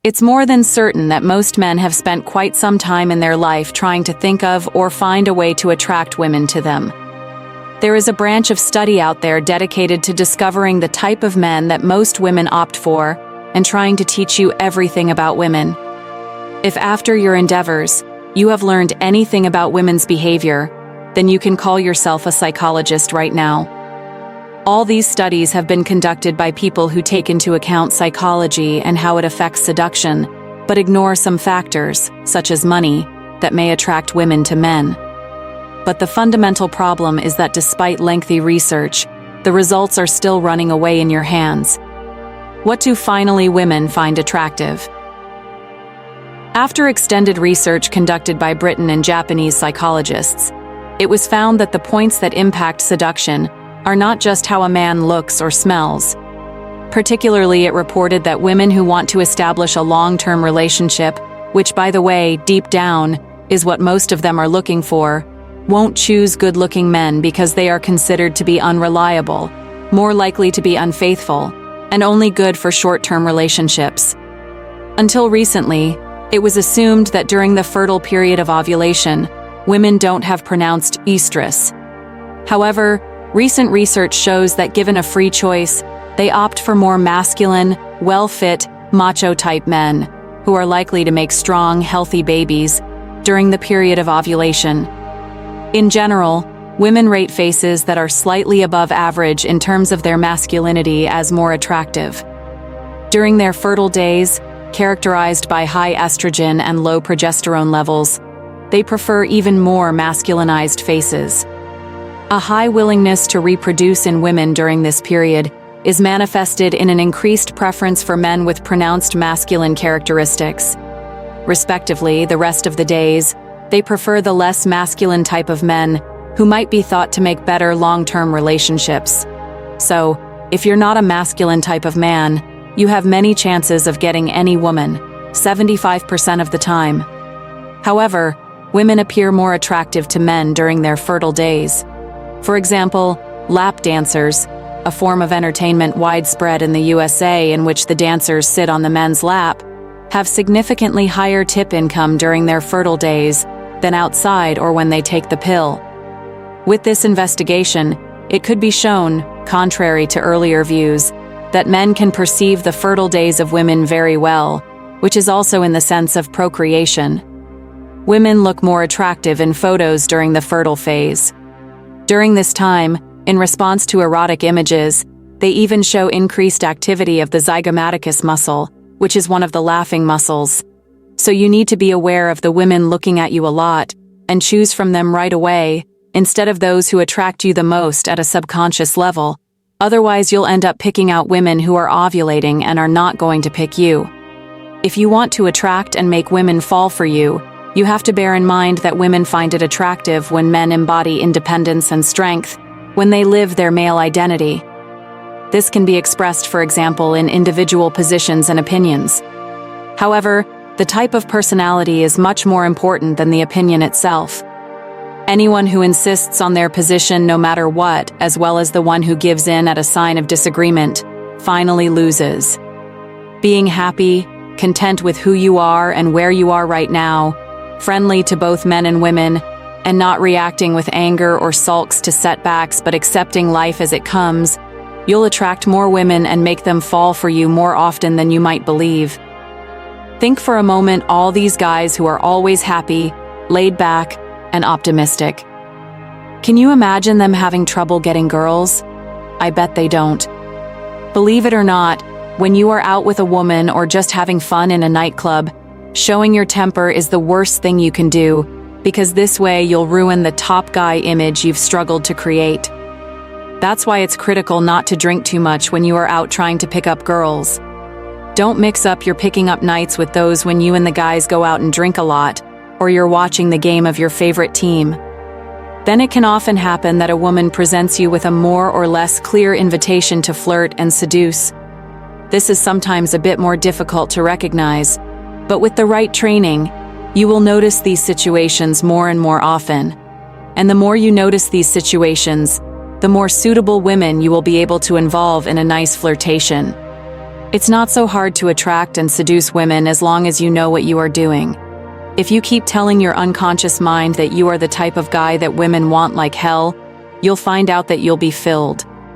It's more than certain that most men have spent quite some time in their life trying to think of or find a way to attract women to them. There is a branch of study out there dedicated to discovering the type of men that most women opt for and trying to teach you everything about women. If after your endeavors, you have learned anything about women's behavior, then you can call yourself a psychologist right now. All these studies have been conducted by people who take into account psychology and how it affects seduction, but ignore some factors, such as money, that may attract women to men. But the fundamental problem is that despite lengthy research, the results are still running away in your hands. What do finally women find attractive? After extended research conducted by Britain and Japanese psychologists, it was found that the points that impact seduction are not just how a man looks or smells. Particularly, it reported that women who want to establish a long-term relationship, which, by the way, deep down, is what most of them are looking for, won't choose good-looking men because they are considered to be unreliable, more likely to be unfaithful, and only good for short-term relationships. Until recently, it was assumed that during the fertile period of ovulation, women don't have pronounced estrus. However, recent research shows that given a free choice, they opt for more masculine, well-fit, macho-type men, who are likely to make strong, healthy babies during the period of ovulation. In general, women rate faces that are slightly above average in terms of their masculinity as more attractive. During their fertile days, characterized by high estrogen and low progesterone levels, they prefer even more masculinized faces. A high willingness to reproduce in women during this period is manifested in an increased preference for men with pronounced masculine characteristics. Respectively, the rest of the days, they prefer the less masculine type of men who might be thought to make better long-term relationships. So, if you're not a masculine type of man, you have many chances of getting any woman, 75% of the time. However, women appear more attractive to men during their fertile days. For example, lap dancers, a form of entertainment widespread in the USA in which the dancers sit on the men's lap, have significantly higher tip income during their fertile days than outside or when they take the pill. With this investigation, it could be shown, contrary to earlier views, that men can perceive the fertile days of women very well, which is also in the sense of procreation. Women look more attractive in photos during the fertile phase. During this time, in response to erotic images, they even show increased activity of the zygomaticus muscle, which is one of the laughing muscles. So you need to be aware of the women looking at you a lot and choose from them right away, instead of those who attract you the most at a subconscious level. Otherwise, you'll end up picking out women who are ovulating and are not going to pick you. If you want to attract and make women fall for you, you have to bear in mind that women find it attractive when men embody independence and strength, when they live their male identity. This can be expressed, for example, in individual positions and opinions. However, the type of personality is much more important than the opinion itself. Anyone who insists on their position no matter what, as well as the one who gives in at a sign of disagreement, finally loses. Being happy, content with who you are and where you are right now, friendly to both men and women, and not reacting with anger or sulks to setbacks but accepting life as it comes, you'll attract more women and make them fall for you more often than you might believe. Think for a moment all these guys who are always happy, laid back, and optimistic. Can you imagine them having trouble getting girls? I bet they don't. Believe it or not, when you are out with a woman or just having fun in a nightclub, showing your temper is the worst thing you can do, because this way you'll ruin the top guy image you've struggled to create. That's why it's critical not to drink too much when you are out trying to pick up girls. Don't mix up your picking up nights with those when you and the guys go out and drink a lot, or you're watching the game of your favorite team. Then it can often happen that a woman presents you with a more or less clear invitation to flirt and seduce. This is sometimes a bit more difficult to recognize, but with the right training, you will notice these situations more and more often. And the more you notice these situations, the more suitable women you will be able to involve in a nice flirtation. It's not so hard to attract and seduce women as long as you know what you are doing. If you keep telling your unconscious mind that you are the type of guy that women want like hell, you'll find out that you'll be filled.